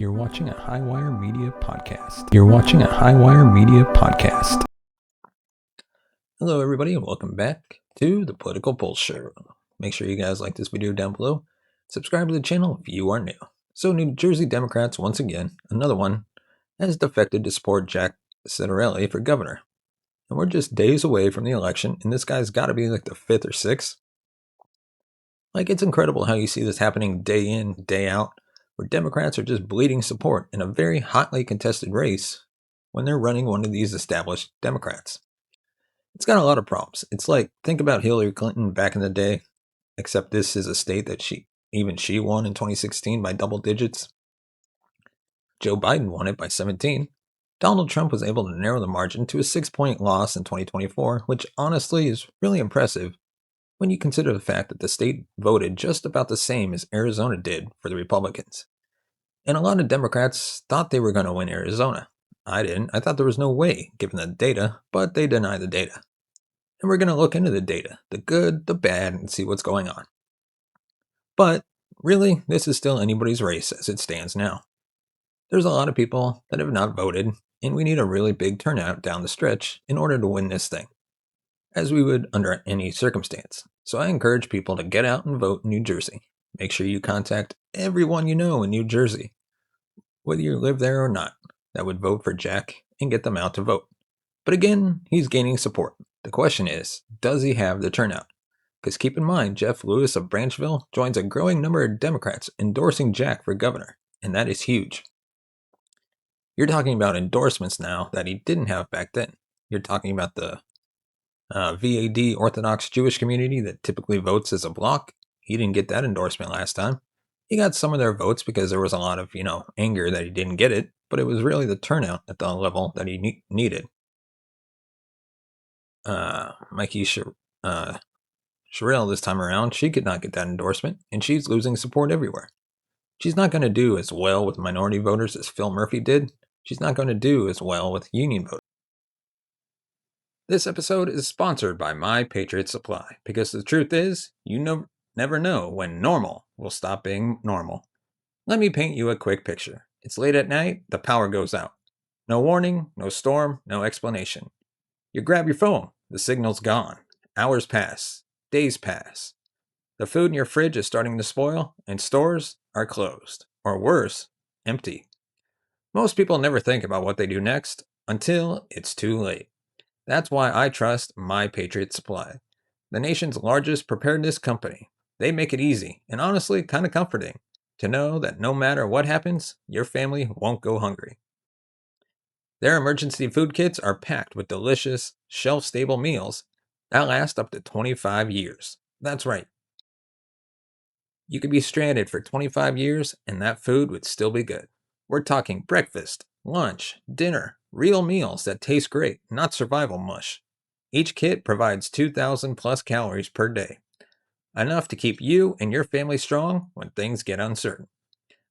You're watching a Highwire Media podcast. You're watching a Highwire Media podcast. Hello, everybody, and welcome back to the Political Pulse Show. Make sure you guys like this video down below. Subscribe to the channel if you are new. So, New Jersey Democrats, once again, another one, has defected to support Jack Ciattarelli for governor. And we're just days away from the election, and this guy's got to be like the 5th or 6th. Like, it's incredible how you see this happening day in, day out, where Democrats are just bleeding support in a very hotly contested race when they're running one of these established Democrats. It's got a lot of problems. It's like, think about Hillary Clinton back in the day, except this is a state that she won in 2016 by double digits. Joe Biden won it by 17. Donald Trump was able to narrow the margin to a 6-point loss in 2024, which honestly is really impressive when you consider the fact that the state voted just about the same as Arizona did for the Republicans. And a lot of Democrats thought they were going to win Arizona. I didn't. I thought there was no way, given the data, but they deny the data. And we're going to look into the data, the good, the bad, and see what's going on. But really, this is still anybody's race as it stands now. There's a lot of people that have not voted, and we need a really big turnout down the stretch in order to win this thing, as we would under any circumstance. So I encourage people to get out and vote in New Jersey. Make sure you contact everyone you know in New Jersey, whether you live there or not, that would vote for Jack and get them out to vote. But again, he's gaining support. The question is, does he have the turnout? Because keep in mind, Jeff Lewis of Branchville joins a growing number of Democrats endorsing Jack for governor, and that is huge. You're talking about endorsements now that he didn't have back then. You're talking about the VAD Orthodox Jewish community that typically votes as a bloc. He didn't get that endorsement last time. He got some of their votes because there was a lot of, anger that he didn't get it, but it was really the turnout at the level that he needed. Mikey Sherrill this time around, she could not get that endorsement, and she's losing support everywhere. She's not going to do as well with minority voters as Phil Murphy did. She's not going to do as well with union voters. This episode is sponsored by My Patriot Supply, because the truth is, you never know when normal will stop being normal. Let me paint you a quick picture. It's late at night, the power goes out. No warning, no storm, no explanation. You grab your phone, the signal's gone. Hours pass, days pass. The food in your fridge is starting to spoil, and stores are closed, or worse, empty. Most people never think about what they do next until it's too late. That's why I trust My Patriot Supply, the nation's largest preparedness company. They make it easy, and honestly kind of comforting, to know that no matter what happens, your family won't go hungry. Their emergency food kits are packed with delicious, shelf-stable meals that last up to 25 years. That's right. You could be stranded for 25 years, and that food would still be good. We're talking breakfast, lunch, dinner, real meals that taste great, not survival mush. Each kit provides 2,000 plus calories per day, enough to keep you and your family strong when things get uncertain.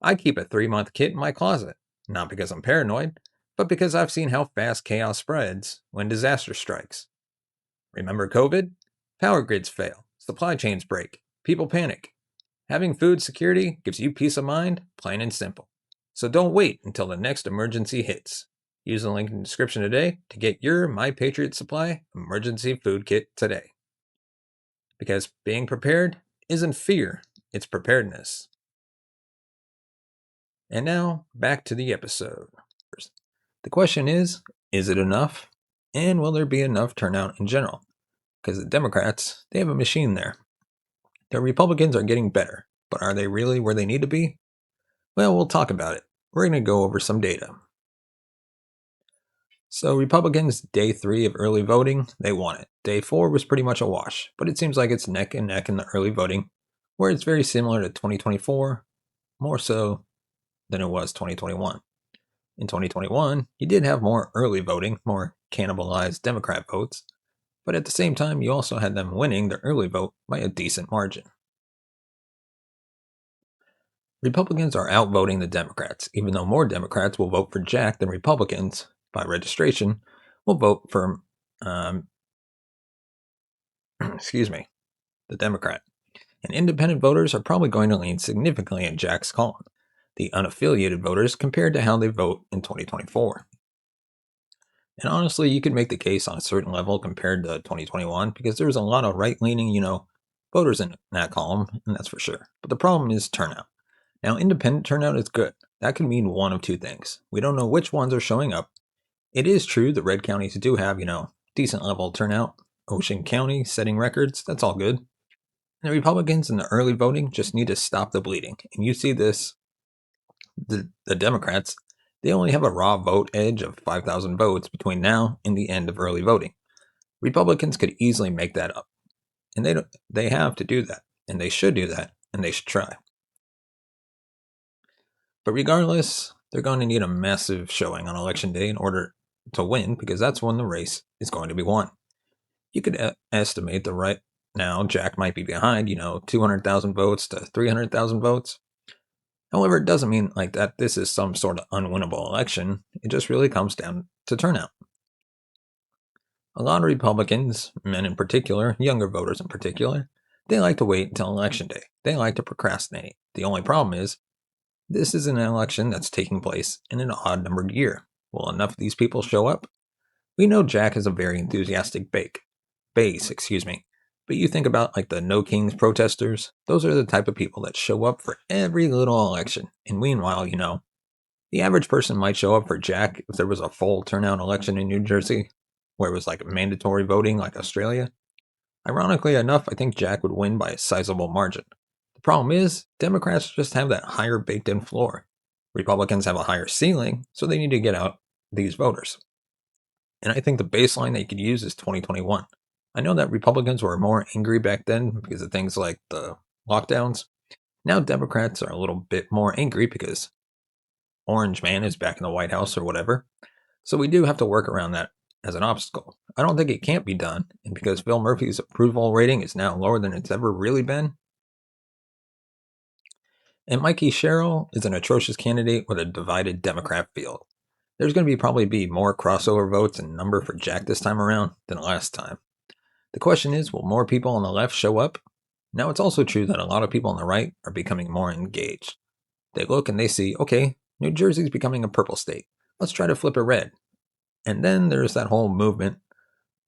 I keep a 3-month kit in my closet, not because I'm paranoid, but because I've seen how fast chaos spreads when disaster strikes. Remember COVID? Power grids fail, supply chains break, people panic. Having food security gives you peace of mind, plain and simple. So don't wait until the next emergency hits. Use the link in the description today to get your My Patriot Supply emergency food kit today. Because being prepared isn't fear, it's preparedness. And now, back to the episode. The question is it enough? And will there be enough turnout in general? Because the Democrats, they have a machine there. The Republicans are getting better, but are they really where they need to be? Well, we'll talk about it. We're going to go over some data. So Republicans, day 3 of early voting, they won it. Day 4 was pretty much a wash, but it seems like it's neck and neck in the early voting, where it's very similar to 2024, more so than it was 2021. In 2021, you did have more early voting, more cannibalized Democrat votes, but at the same time, you also had them winning the early vote by a decent margin. Republicans are outvoting the Democrats, even though more Democrats will vote for Jack than Republicans, by registration, will vote for, the Democrat. And independent voters are probably going to lean significantly in Jack's column. the unaffiliated voters compared to how they vote in 2024. And honestly, you could make the case on a certain level compared to 2021 because there's a lot of right-leaning, voters in that column, and that's for sure. But the problem is turnout. Now, independent turnout is good. That could mean one of two things. We don't know which ones are showing up. It is true that red counties do have, decent level turnout. Ocean County setting records, that's all good. And the Republicans in the early voting just need to stop the bleeding. And you see this, the Democrats, they only have a raw vote edge of 5,000 votes between now and the end of early voting. Republicans could easily make that up. And they have to do that. And they should do that. And they should try. But regardless, they're going to need a massive showing on election day in order to win because that's when the race is going to be won. You could estimate that right now Jack might be behind, 200,000 votes to 300,000 votes. However, it doesn't mean like that this is some sort of unwinnable election. It just really comes down to turnout. A lot of Republicans, men in particular, younger voters in particular, they like to wait until election day. They like to procrastinate. The only problem is this is an election that's taking place in an odd-numbered year. Will enough of these people show up? We know Jack has a very enthusiastic base, but you think about like the No Kings protesters, those are the type of people that show up for every little election. And meanwhile, the average person might show up for Jack if there was a full turnout election in New Jersey, where it was like mandatory voting like Australia. Ironically enough, I think Jack would win by a sizable margin. The problem is, Democrats just have that higher baked-in floor. Republicans have a higher ceiling, so they need to get out these voters. And I think the baseline that you could use is 2021. I know that Republicans were more angry back then because of things like the lockdowns. Now Democrats are a little bit more angry because Orange Man is back in the White House or whatever. So we do have to work around that as an obstacle. I don't think it can't be done, and because Phil Murphy's approval rating is now lower than it's ever really been, and Mikey Sherrill is an atrocious candidate with a divided Democrat field. There's going to probably be more crossover votes in number for Jack this time around than last time. The question is, will more people on the left show up? Now, it's also true that a lot of people on the right are becoming more engaged. They look and they see, okay, New Jersey's becoming a purple state. Let's try to flip it red. And then there's that whole movement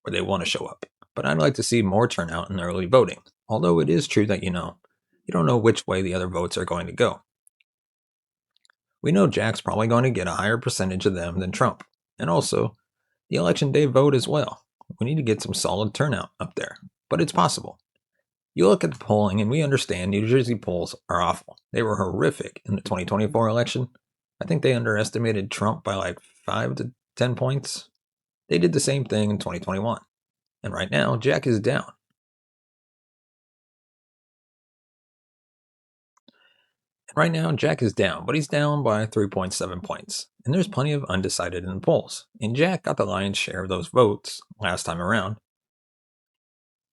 where they want to show up. But I'd like to see more turnout in early voting. Although it is true that, you don't know which way the other votes are going to go. We know Jack's probably going to get a higher percentage of them than Trump. And also, the election day vote as well. We need to get some solid turnout up there. But it's possible. You look at the polling and we understand New Jersey polls are awful. They were horrific in the 2024 election. I think they underestimated Trump by like 5 to 10 points. They did the same thing in 2021. And right now, Jack is down. Right now, Jack is down, but he's down by 3.7 points. And there's plenty of undecided in the polls. And Jack got the lion's share of those votes last time around.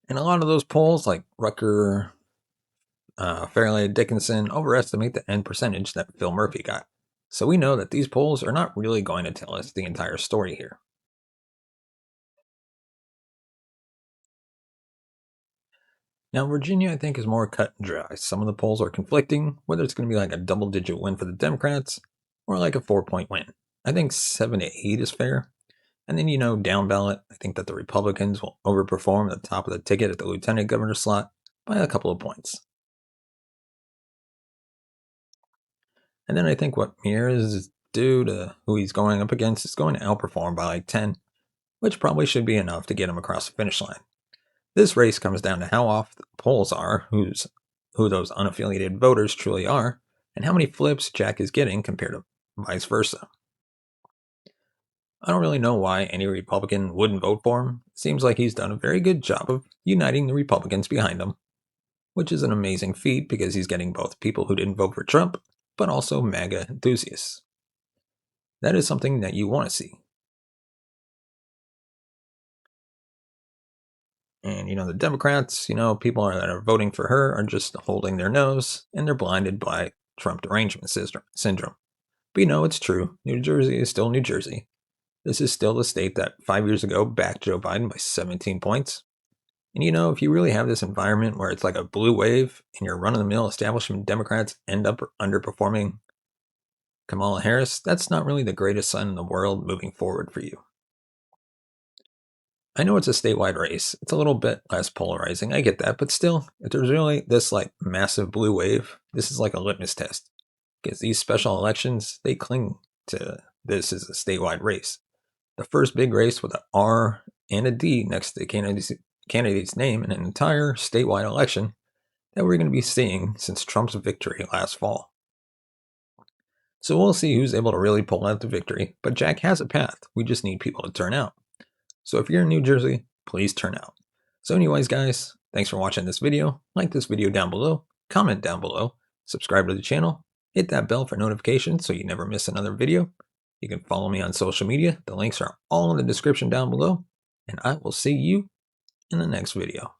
And a lot of those polls, like Rucker, Fairleigh Dickinson, overestimate the end percentage that Phil Murphy got. So we know that these polls are not really going to tell us the entire story here. Now, Virginia, I think, is more cut and dry. Some of the polls are conflicting, whether it's going to be like a double-digit win for the Democrats or like a 4-point win. I think 7 to 8 is fair. And then, down ballot, I think that the Republicans will overperform at the top of the ticket at the lieutenant governor slot by a couple of points. And then I think what Mears is due to who he's going up against is going to outperform by like 10, which probably should be enough to get him across the finish line. This race comes down to how off the polls are, who those unaffiliated voters truly are, and how many flips Jack is getting compared to vice versa. I don't really know why any Republican wouldn't vote for him. It seems like he's done a very good job of uniting the Republicans behind him, which is an amazing feat because he's getting both people who didn't vote for Trump, but also MAGA enthusiasts. That is something that you want to see. And, the Democrats, people that are voting for her are just holding their nose and they're blinded by Trump derangement syndrome. But it's true. New Jersey is still New Jersey. This is still the state that 5 years ago backed Joe Biden by 17 points. And if you really have this environment where it's like a blue wave and your run-of-the-mill establishment Democrats end up underperforming Kamala Harris, that's not really the greatest sign in the world moving forward for you. I know it's a statewide race. It's a little bit less polarizing. I get that. But still, if there's really this like massive blue wave, this is like a litmus test. Because these special elections, they cling to this as a statewide race. The first big race with an R and a D next to the candidate's name in an entire statewide election that we're going to be seeing since Trump's victory last fall. So we'll see who's able to really pull out the victory, but Jack has a path. We just need people to turn out. So if you're in New Jersey, please turn out. So anyways, guys, thanks for watching this video. Like this video down below, comment down below, subscribe to the channel, hit that bell for notifications so you never miss another video. You can follow me on social media. The links are all in the description down below, and I will see you in the next video.